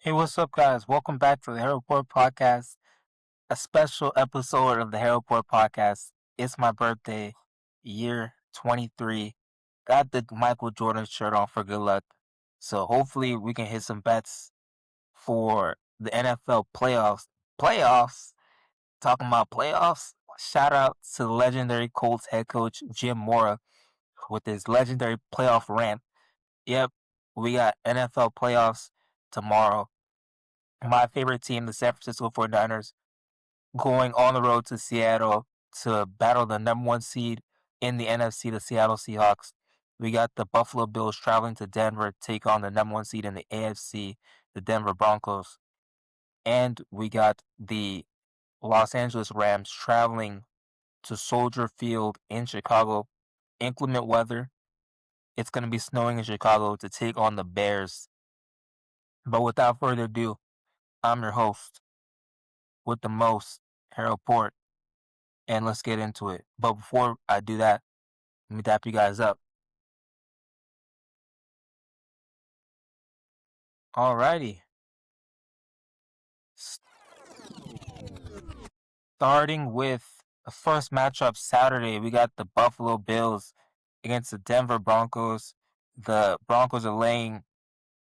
Hey, what's up, guys? Welcome back to the Hero Report Podcast, a special episode of the Hero Report Podcast. It's my birthday, year 23. Got the Michael Jordan shirt on for good luck. So hopefully we can hit some bets for the NFL playoffs. Playoffs? Talking about playoffs? Shout out to the legendary Colts head coach Jim Mora with his legendary playoff rant. Yep, we got NFL playoffs tomorrow. My favorite team, the San Francisco 49ers, going on the road to Seattle to battle the number one seed in the NFC, the Seattle Seahawks. We got the Buffalo Bills traveling to Denver to take on the number one seed in the AFC, the Denver Broncos. And we got the Los Angeles Rams traveling to Soldier Field in Chicago. Inclement weather. It's going to be snowing in Chicago to take on the Bears. But without further ado, I'm your host with the most, Harold Port, and let's get into it. But before I do that, let me dap you guys up. Alrighty. Starting with the first matchup Saturday, we got the Buffalo Bills against the Denver Broncos. The Broncos are laying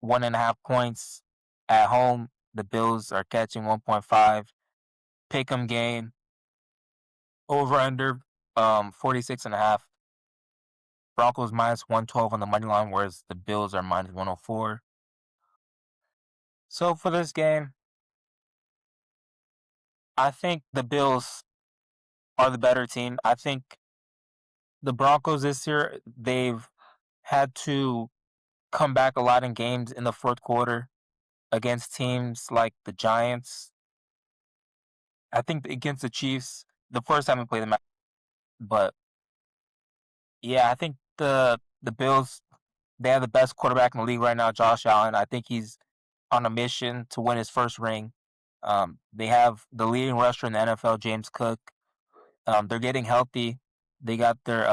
1.5 points at home. The Bills are catching 1.5. Pick'em game. Over under 46.5. Broncos minus 112 on the money line, whereas the Bills are minus 104. So for this game, I think the Bills are the better team. I think the Broncos this year, they've had to come back a lot in games in the fourth quarter against teams like the Giants. I think against the Chiefs, the first time we played them, but yeah, I think the Bills, they have the best quarterback in the league right now, Josh Allen. I think he's on a mission to win his first ring. They have the leading rusher in the NFL, James Cook. They're getting healthy. They got their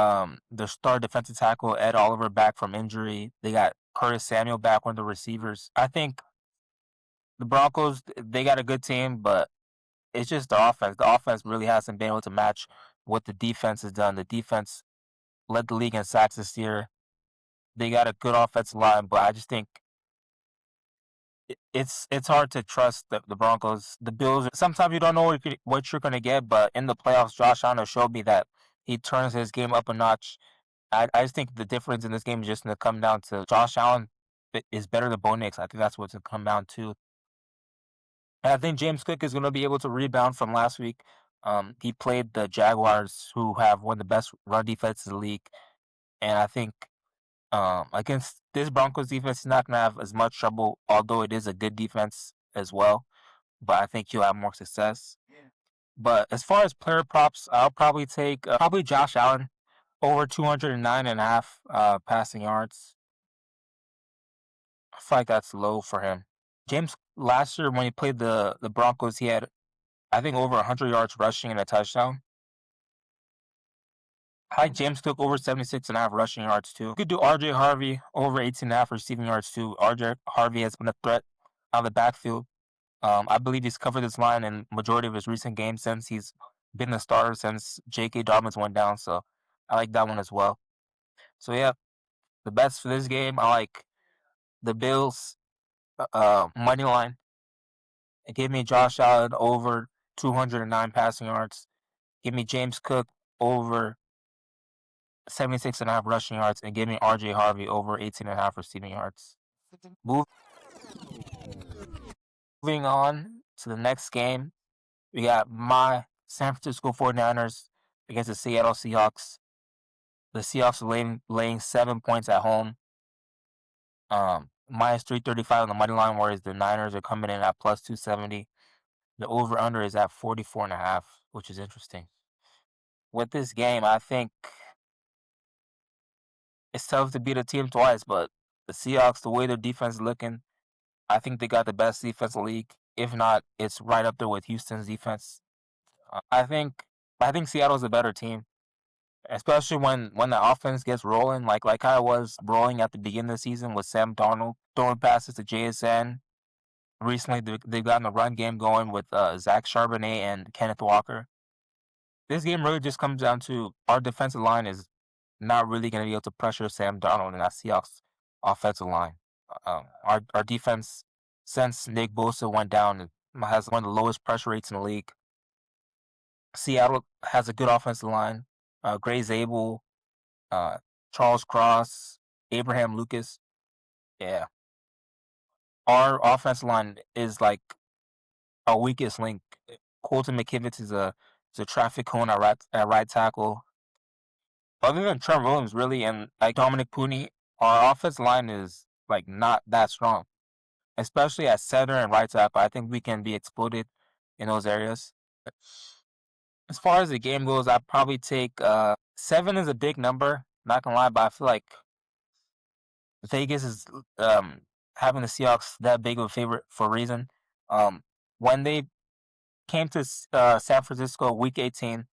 star defensive tackle Ed Oliver back from injury. They got Curtis Samuel back, one of the receivers. I think the Broncos, they got a good team, but it's just the offense. The offense really hasn't been able to match what the defense has done. The defense led the league in sacks this year. They got a good offensive line, but I just think it's hard to trust the Broncos. The Bills, sometimes you don't know what you're going to get, but in the playoffs, Josh Allen showed me that he turns his game up a notch. I just think the difference in this game is just going to come down to Josh Allen is better than Bo Nix. I think that's what's going to come down to. And I think James Cook is going to be able to rebound from last week. He played the Jaguars, who have one of the best run defenses in the league. And I think against this Broncos defense, he's not going to have as much trouble, although it is a good defense as well. But I think he'll have more success. Yeah. But as far as player props, I'll probably take probably Josh Allen over 209.5 passing yards. I feel like that's low for him. James last year when he played the Broncos, he had I think over 100 yards rushing and a touchdown. I like James Cook over 76.5 rushing yards too. You could do RJ Harvey over 18.5 receiving yards too. RJ Harvey has been a threat out of the backfield. I believe he's covered this line in majority of his recent games since he's been the starter since J.K. Dobbins went down. So I like that one as well. So yeah, the bets for this game, I like the Bills money line. It gave me Josh Allen over 209 passing yards. Give me James Cook over 76.5 rushing yards, and give me RJ Harvey over 18.5 receiving yards. Moving on to the next game, we got my San Francisco 49ers against the Seattle Seahawks. The Seahawks are laying 7 points at home. Minus 335 on the money line, whereas the Niners are coming in at plus 270. The over-under is at 44.5, which is interesting. With this game, I think it's tough to beat a team twice, but the Seahawks, the way their defense is looking, I think they got the best defense in the league. If not, it's right up there with Houston's defense. I think Seattle's a better team, especially when the offense gets rolling, like how it was rolling at the beginning of the season with Sam Darnold throwing passes to JSN. Recently, they've gotten a run game going with Zach Charbonnet and Kenneth Walker. This game really just comes down to our defensive line is not really going to be able to pressure Sam Darnold and that Seahawks offensive line. Our defense, since Nick Bosa went down, has one of the lowest pressure rates in the league. Seattle has a good offensive line. Gray Zabel, uh, Charles Cross, Abraham Lucas. Yeah, our offensive line is like our weakest link. Colton McKivitz is a traffic cone at right tackle. Other than Trent Williams, really, and like Dominic Pooney, our offensive line is like not that strong, especially at center and right tackle. I think we can be exploited in those areas. As far as the game goes, I'd probably take 7 is a big number. Not gonna lie, but I feel like Vegas is um, having the Seahawks that big of a favorite for a reason. When they came to San Francisco Week 18,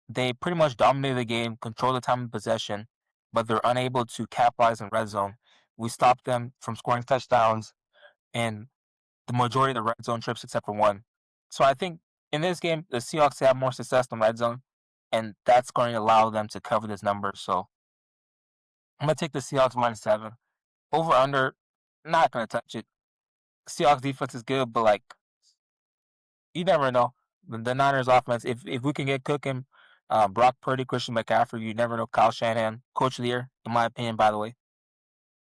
they pretty much dominated the game, controlled the time of possession, but they're unable to capitalize in red zone. We stopped them from scoring touchdowns in the majority of the red zone trips except for one. So I think in this game, the Seahawks have more success in red zone, and that's going to allow them to cover this number. So I'm going to take the Seahawks -7. Over under, not going to touch it. Seahawks defense is good, but like, you never know. The Niners offense, if we can get cooking, Brock Purdy, Christian McCaffrey, you never know. Kyle Shanahan, coach of the year, in my opinion, by the way,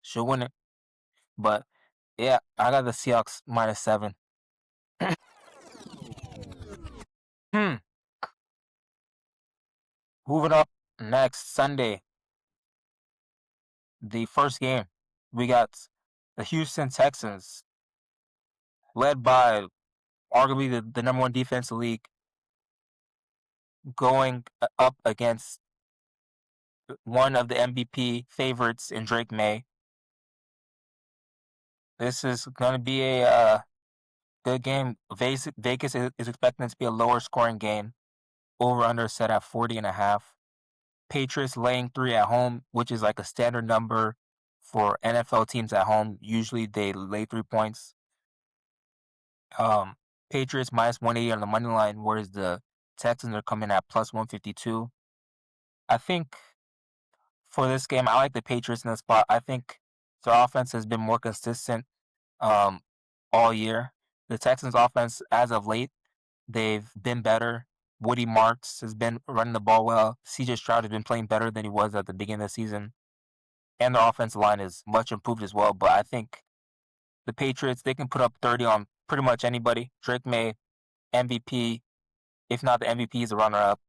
should win it. But yeah, I got the Seahawks -7. Hmm. Moving up next Sunday, the first game, we got the Houston Texans, led by arguably the number one defense in the league, going up against one of the MVP favorites in Drake May. This is going to be a good game. Vegas is expecting it to be a lower scoring game. Over under set at 40.5. Patriots laying 3 at home, which is like a standard number for NFL teams at home. Usually they lay 3 points. Um, Patriots -180 on the money line, whereas the Texans are coming at +152. I think for this game, I like the Patriots in the spot. I think their offense has been more consistent um, all year. The Texans' offense, as of late, they've been better. Woody Marks has been running the ball well. CJ Stroud has been playing better than he was at the beginning of the season. And their offensive line is much improved as well. But I think the Patriots, they can put up 30 on pretty much anybody. Drake May, MVP. If not the MVP, he's a runner up.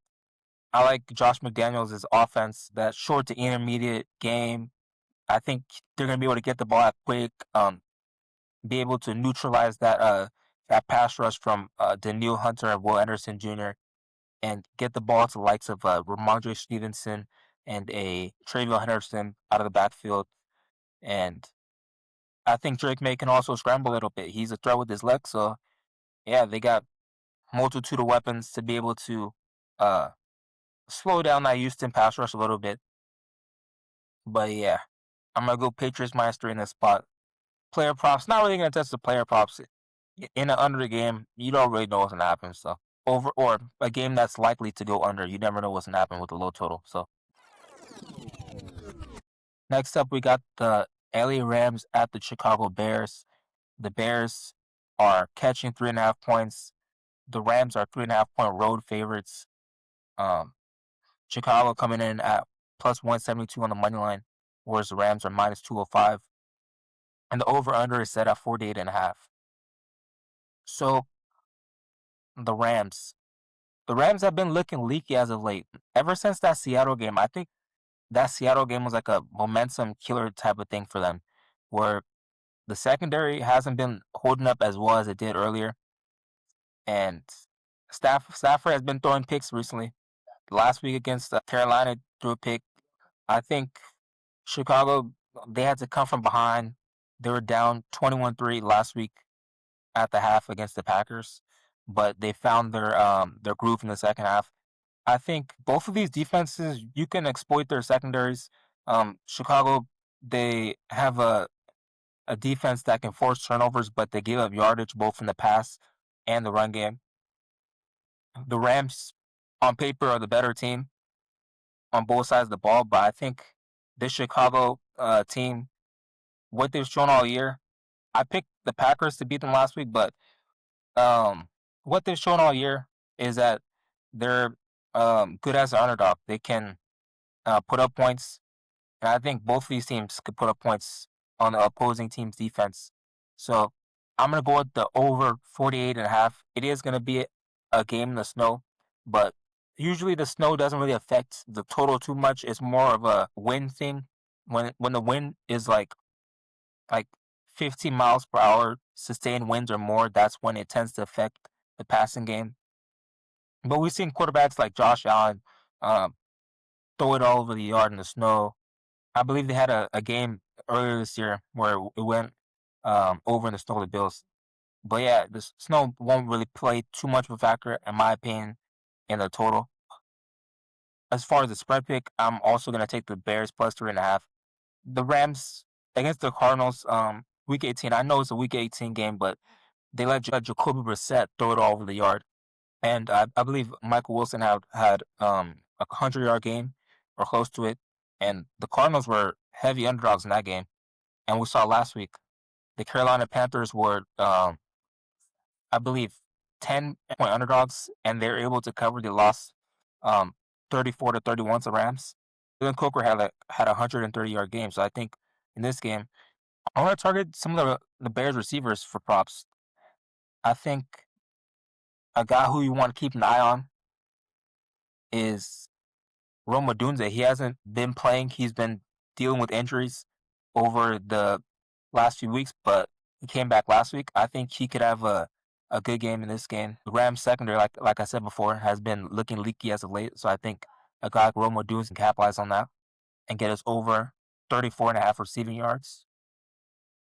I like Josh McDaniels' offense, that short to intermediate game. I think they're going to be able to get the ball out quick, be able to neutralize that pass rush from Daniil Hunter and Will Anderson Jr. and get the ball to the likes of Ramondre Stevenson and a Travion Henderson out of the backfield. And I think Drake May can also scramble a little bit. He's a threat with his legs, so yeah, they got multitude of weapons to be able to uh, slow down that Houston pass rush a little bit. But yeah, I'm gonna go Patriots -3 in this spot. Player props, not really gonna touch the player props. In an under game, you don't really know what's gonna happen. So over or a game that's likely to go under, you never know what's gonna happen with the low total. So next up, we got the LA Rams at the Chicago Bears. The Bears are catching 3.5 points. The Rams are 3.5 point road favorites. Um, Chicago coming in at +172 on the money line, whereas the Rams are -205. And the over/under is set at 48.5. So the Rams, the Rams have been looking leaky as of late. Ever since that Seattle game, I think that Seattle game was like a momentum killer type of thing for them, where the secondary hasn't been holding up as well as it did earlier, and Stafford has been throwing picks recently. Last week against Carolina, threw a pick. I think Chicago, they had to come from behind. They were down 21-3 last week at the half against the Packers, but they found their groove in the second half. I think both of these defenses, you can exploit their secondaries. Chicago, they have a defense that can force turnovers, but they give up yardage both in the pass and the run game. The Rams, on paper, are the better team on both sides of the ball, but I think this Chicago team, what they've shown all year, I picked the Packers to beat them last week, but what they've shown all year is that they're good as an underdog. They can put up points, and I think both of these teams could put up points on the opposing team's defense. So I'm going to go with the over 48.5. It is going to be a game in the snow, but usually the snow doesn't really affect the total too much. It's more of a wind thing. When the wind is like 15 miles per hour, sustained winds or more, that's when it tends to affect the passing game. But we've seen quarterbacks like Josh Allen um, throw it all over the yard in the snow. I believe they had a game earlier this year where it went over in the snow with the Bills. But yeah, the snow won't really play too much of a factor, in my opinion, in the total. As far as the spread pick, I'm also going to take the Bears plus 3.5. The Rams against the Cardinals, week 18. I know it's a week 18 game, but they let Jacoby Brissett throw it all over the yard. And I believe Michael Wilson had a 100-yard game or close to it. And the Cardinals were heavy underdogs in that game. And we saw last week the Carolina Panthers were, I believe, 10-point underdogs, and they were able to cover. They lost 34-31 to Rams. Dylan Coker had a 130-yard game. So I think in this game, I want to target some of the Bears receivers for props. I think a guy who you want to keep an eye on is Rome Odunze. He hasn't been playing. He's been dealing with injuries over the last few weeks, but he came back last week. I think he could have a good game in this game. The Rams secondary, like I said before, has been looking leaky as of late. So I think a guy like Rome Odunze can capitalize on that and get us over 34.5 receiving yards.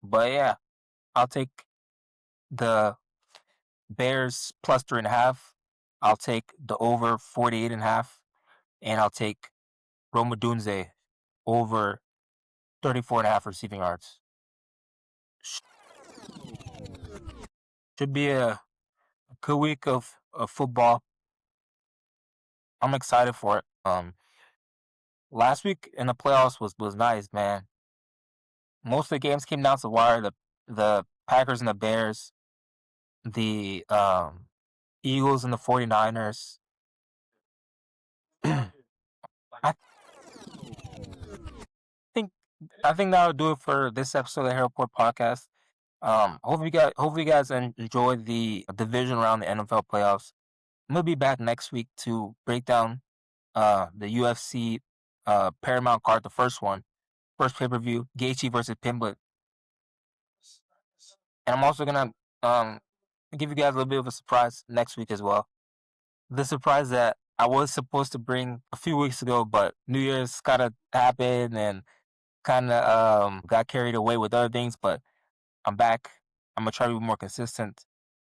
But yeah, I'll take the Bears plus 3.5. I'll take the over 48.5, and I'll take Rome Odunze over 34.5 receiving yards. Should be a good week of football. I'm excited for it. Last week in the playoffs was nice, man. Most of the games came down to the wire. The Packers and the Bears, the Eagles and the 49ers. I think I think that'll do it for this episode of the Airport Podcast. Hopefully you guys enjoyed the division round the NFL playoffs. I'm gonna be back next week to break down the UFC Paramount card, the first pay-per-view, Gaethje versus Pimblett. And I'm also gonna um give you guys a little bit of a surprise next week as well. The surprise that I was supposed to bring a few weeks ago, but New Year's kind of happened and kind of got carried away with other things. But I'm back. I'm gonna try to be more consistent.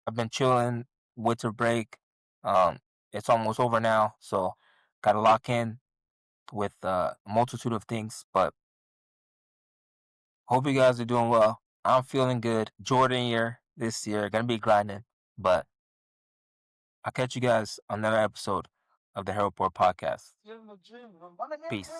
I've been chilling, winter break. Um, it's almost over now, so gotta lock in with a multitude of things. But hope you guys are doing well. I'm feeling good. Jordan year this year, gonna be grinding. But I'll catch you guys on another episode of the Hero Report Podcast. Peace.